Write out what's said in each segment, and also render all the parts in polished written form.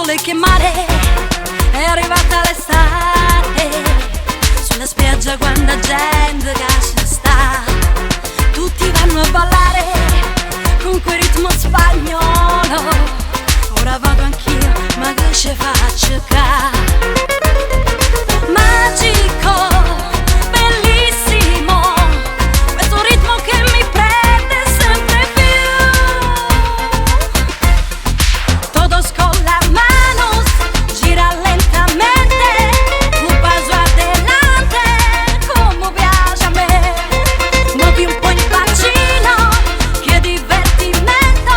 sole che mare, è arrivata l'estate. Sulla spiaggia quanta gente che ci sta, tutti vanno a ballare con quel ritmo spagnolo. Ora vado anch'io, ma che ci faccio ca? Magico, bellissimo, questo ritmo che mi prende sempre più. Todos con las manos, gira lentamente, un paso adelante, como piace a me. Muovi un po' il bacino, che divertimento,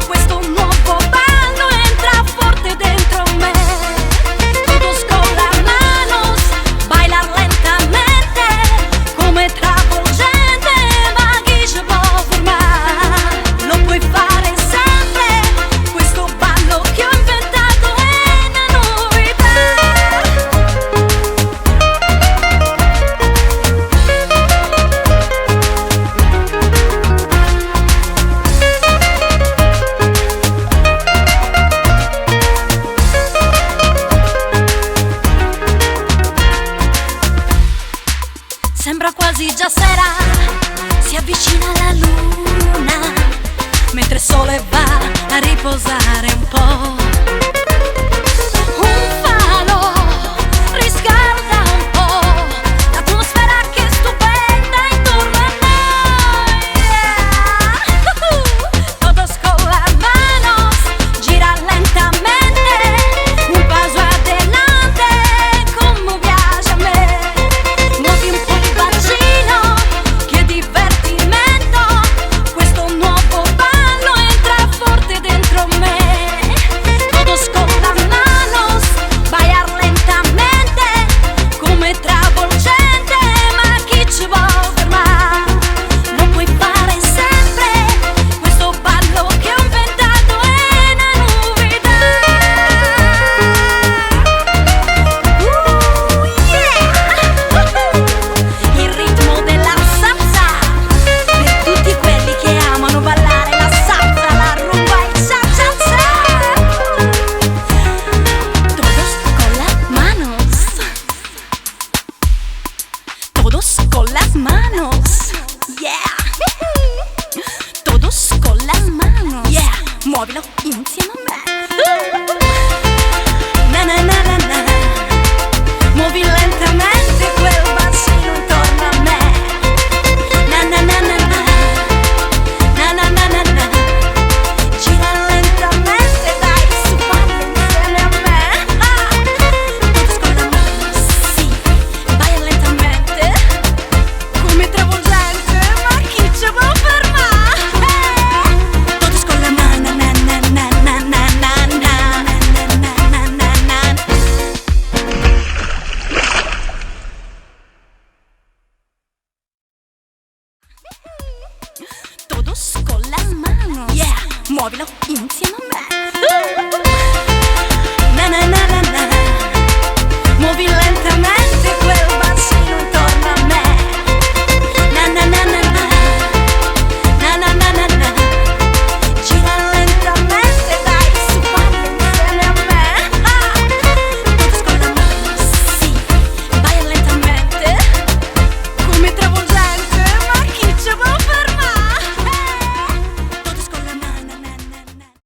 questo nuovo ballo entra forte dentro me. Todos con las manos, bailar lentamente, come travolgente, ma chi ci può fermare? Lo puoi fare sempre, questo ballo che ho inventato è una novità. Sembra quasi già sera, si avvicina la luna, mentre il sole va a riposare un po'. Un falo riscalda un po' l'atmosfera che è stupenda intorno a noi. Todos con las manos, gira lentamente, un paso adelante, como piace a me. Muovi un po' il bacino, che divertimento, questo nuovo ballo entra forte dentro me. Todos con las manos, bailar lentamente, come travolgente, ma chi ci può fermare? Lo puoi fare sempre, questo ballo che ho inventato è una novità. Il ritmo della salsa, per tutti quelli che amano ballare la salsa, la rumba e cha cha cha. Todos con las manos, todos con las manos, yeah. Todos con las manos, yeah. Muovilo insieme a me. Na na na na na. Muovi lentamente quel bacino intorno a me. Na na na na na. Na na na na na. Gira lentamente, dai, su, balli insieme a me. Todos con las manos, sì, vai lentamente, come travolgente, ma chi ci può fermare? Todos con la mano, na na na na na na na na na na na. Todos con las manos, yeah, muovilo insieme a me. Na na na.